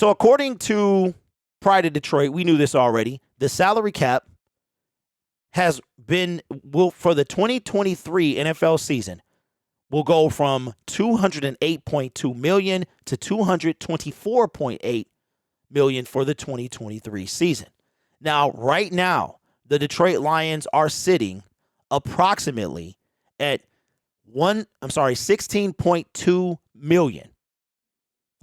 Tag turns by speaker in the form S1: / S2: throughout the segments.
S1: So according to Pride of Detroit, we knew this already. The salary cap has been for the 2023 NFL season will go from $208.2 million to $224.8 million for the 2023 season. Now, right now, the Detroit Lions are sitting approximately at 16.2 million.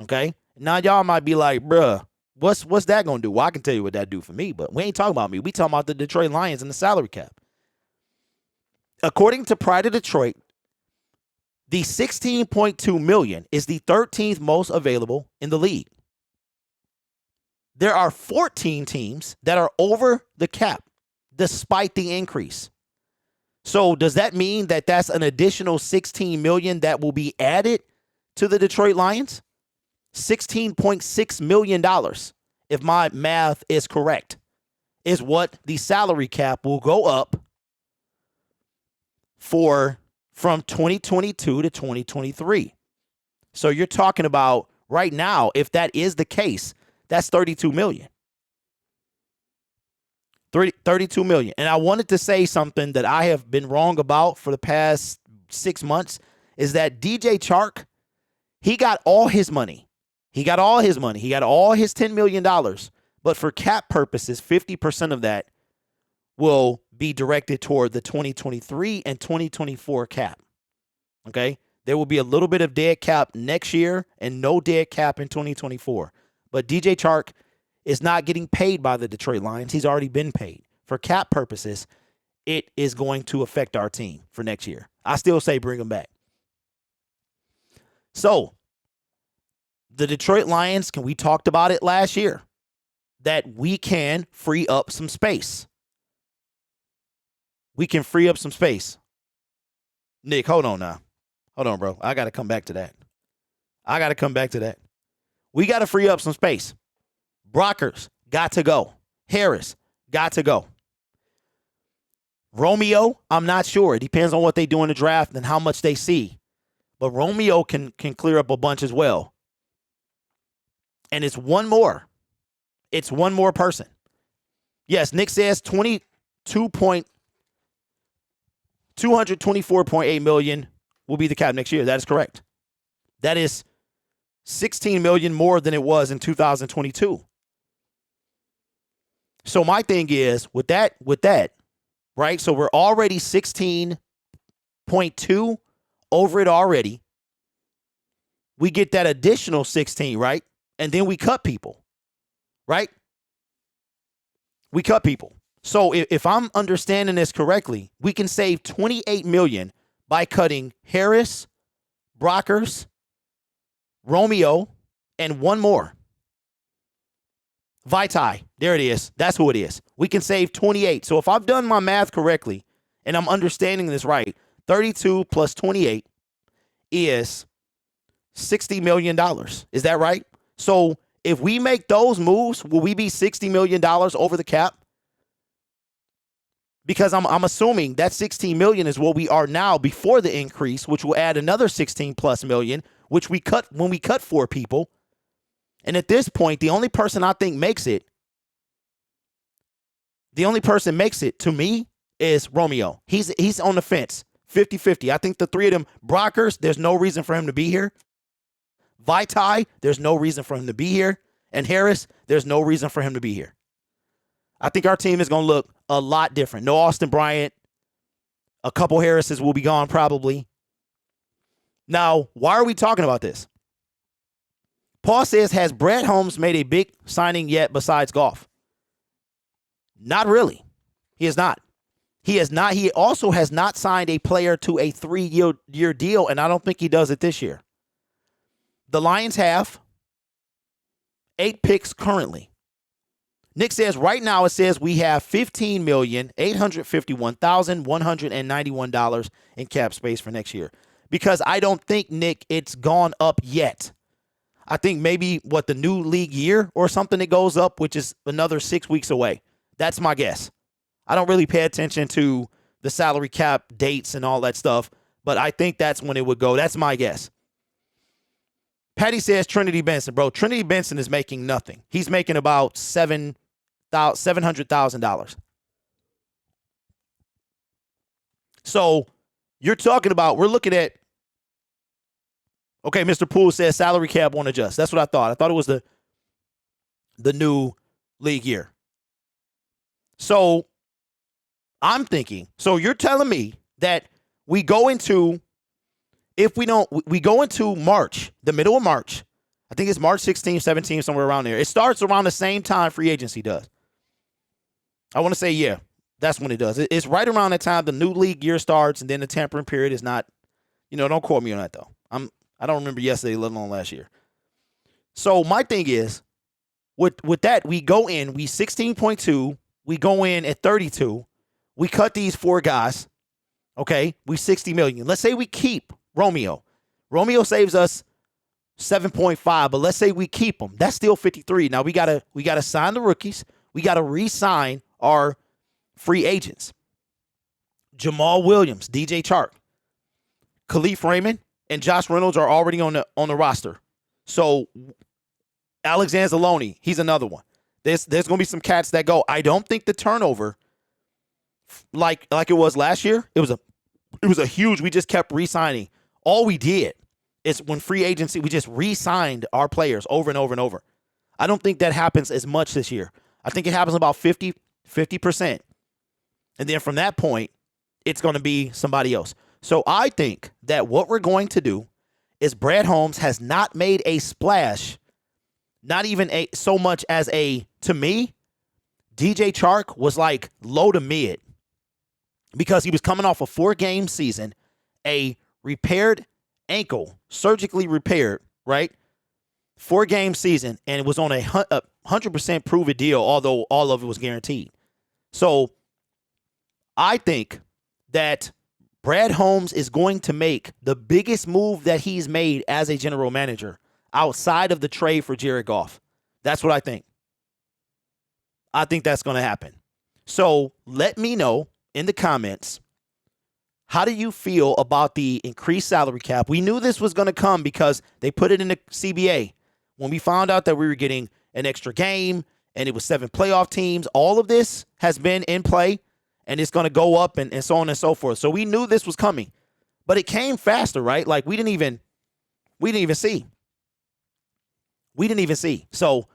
S1: Okay? Now y'all might be like, bruh, what's that gonna do? Well, I can tell you what that do for me, but we ain't talking about me. We talking about the Detroit Lions and the salary cap. According to Pride of Detroit, the 16.2 million is the 13th most available in the league. There are 14 teams that are over the cap despite the increase. So does that mean that that's an additional 16 million that will be added to the Detroit Lions? $16.6 million, if my math is correct, is what the salary cap will go up from 2022 to 2023. So you're talking about right now, if that is the case, that's 32 million. 32 million. And I wanted to say something that I have been wrong about for the past 6 months is that DJ Chark, he got all his money. He got all his $10 million. But for cap purposes, 50% of that will be directed toward the 2023 and 2024 cap. Okay? There will be a little bit of dead cap next year and no dead cap in 2024. But DJ Chark is not getting paid by the Detroit Lions. He's already been paid. For cap purposes, it is going to affect our team for next year. I still say bring him back. So, the Detroit Lions, we talked about it last year, that we can free up some space. We can free up some space. Nick, hold on now. Hold on, bro. I got to come back to that. We got to free up some space. Brockers got to go. Harris got to go. Romeo, I'm not sure. It depends on what they do in the draft and how much they see. But Romeo can clear up a bunch as well. And it's one more. It's one more person. Yes, Nick says 224.8 million will be the cap next year. That is correct. That is 16 million more than it was in 2022. So my thing is with that, right? So we're already 16.2 over it already. We get that additional 16, right? And then we cut people, right? We cut people. So if I'm understanding this correctly, we can save 28 million by cutting Harris, Brockers, Romeo, and one more. Vaitai. There it is. That's who it is. We can save 28. So if I've done my math correctly and I'm understanding this right, 32 plus 28 is $60 million. Is that right? So if we make those moves, will we be $60 million over the cap? Because I'm assuming that 16 million is what we are now before the increase, which will add another 16 plus million, which we cut when we cut 4 people. And at this point, the only person I think makes it to me is Romeo. He's on the fence, 50-50. I think the three of them, Brockers, there's no reason for him to be here. Vaitai, there's no reason for him to be here. And Harris, there's no reason for him to be here. I think our team is going to look a lot different. No Austin Bryant. A couple Harrises will be gone probably. Now, why are we talking about this? Paul says, has Brett Holmes made a big signing yet besides Goff? Not really. He has not. He also has not signed a player to a 3-year deal, and I don't think he does it this year. The Lions have 8 picks currently. Nick says right now it says we have $15,851,191 in cap space for next year. Because I don't think, Nick, it's gone up yet. I think maybe the new league year or something that goes up, which is another 6 weeks away. That's my guess. I don't really pay attention to the salary cap dates and all that stuff, but I think that's when it would go. That's my guess. Patty says Trinity Benson, bro. Trinity Benson is making nothing. He's making about $700,000. So you're talking about, we're looking at, okay, Mr. Poole says salary cap won't adjust. That's what I thought. I thought it was the new league year. So I'm thinking, so you're telling me that we go into March, the middle of March. I think it's March 16th, 17th, somewhere around there. It starts around the same time free agency does. I want to say, yeah, that's when it does. It's right around the time the new league year starts, and then the tampering period is not, don't quote me on that, though. I don't remember yesterday, let alone last year. So my thing is, with that, we go in, we 16.2, we go in at 32, we cut these 4 guys, okay? We $60 million. Let's say we keep Romeo. Romeo saves us 7.5, but let's say we keep him. That's still 53. Now we gotta sign the rookies. We gotta re-sign our free agents. Jamal Williams, DJ Chark, Khalif Raymond, and Josh Reynolds are already on the roster. So Alexander Zaloni, he's another one. There's gonna be some cats that go. I don't think the turnover, like it was last year, it was a huge. We just kept re-signing. All we did is when free agency, we just re-signed our players over and over and over. I don't think that happens as much this year. I think it happens about 50%. And then from that point, it's going to be somebody else. So I think that what we're going to do is Brad Holmes has not made a splash, not even so much as to me, DJ Chark was like low to mid because he was coming off a 4-game season, a repaired ankle, surgically repaired, right? 4-game season, and it was on a 100% prove it deal, although all of it was guaranteed. So I think that Brad Holmes is going to make the biggest move that he's made as a general manager outside of the trade for Jared Goff. That's what I think. I think that's going to happen. So let me know in the comments, how do you feel about the increased salary cap? We knew this was going to come because they put it in the CBA. When we found out that we were getting an extra game and it was 7 playoff teams, all of this has been in play and it's going to go up and so on and so forth. So we knew this was coming, but it came faster, right? Like we didn't even see. We didn't even see. So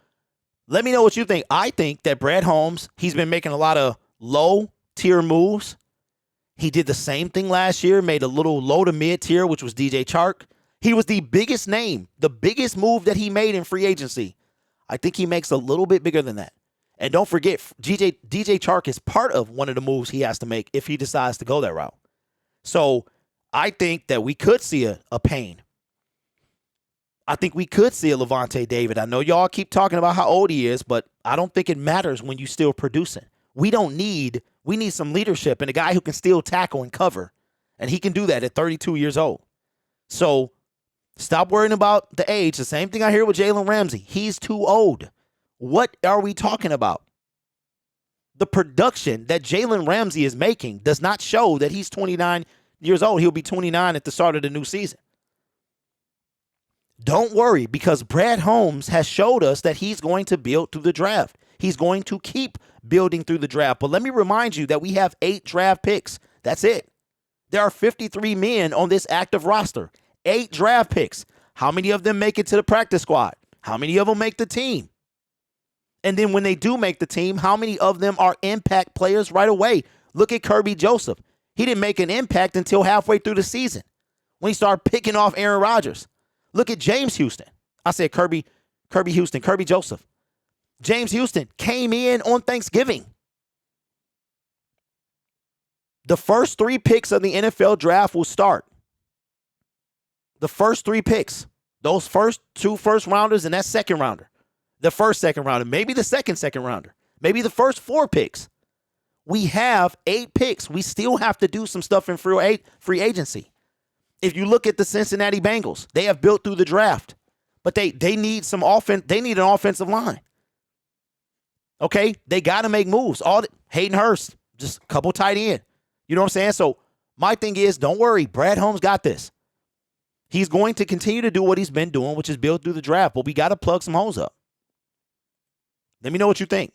S1: let me know what you think. I think that Brad Holmes, he's been making a lot of low tier moves. He did the same thing last year, made a little low to mid tier, which was DJ Chark. He was the biggest name, the biggest move that he made in free agency. I think he makes a little bit bigger than that. And don't forget, DJ Chark is part of one of the moves he has to make if he decides to go that route. So I think that we could see a Payne. I think we could see a Levante David. I know y'all keep talking about how old he is, but I don't think it matters when you still producing. We need some leadership and a guy who can still tackle and cover. And he can do that at 32 years old. So stop worrying about the age. The same thing I hear with Jalen Ramsey. He's too old. What are we talking about? The production that Jalen Ramsey is making does not show that he's 29 years old. He'll be 29 at the start of the new season. Don't worry, because Brad Holmes has showed us that he's going to build through the draft. He's going to keep building through the draft. But let me remind you that we have 8 draft picks. That's it. There are 53 men on this active roster. 8 draft picks. How many of them make it to the practice squad? How many of them make the team? And then when they do make the team, how many of them are impact players right away? Look at Kirby Joseph. He didn't make an impact until halfway through the season when he started picking off Aaron Rodgers. Look at James Houston. I said Kirby Joseph. James Houston came in on Thanksgiving. The first 3 picks of the NFL draft will start. The first 3 picks. Those first 2 first rounders and that second rounder. The first second rounder. Maybe the second rounder. Maybe the first 4 picks. We have 8 picks. We still have to do some stuff in free agency. If you look at the Cincinnati Bengals, they have built through the draft, but they need some offense. They need an offensive line. Okay, they got to make moves. Hayden Hurst, just a couple tight end. You know what I'm saying? So my thing is, don't worry. Brad Holmes got this. He's going to continue to do what he's been doing, which is build through the draft, but we got to plug some holes up. Let me know what you think.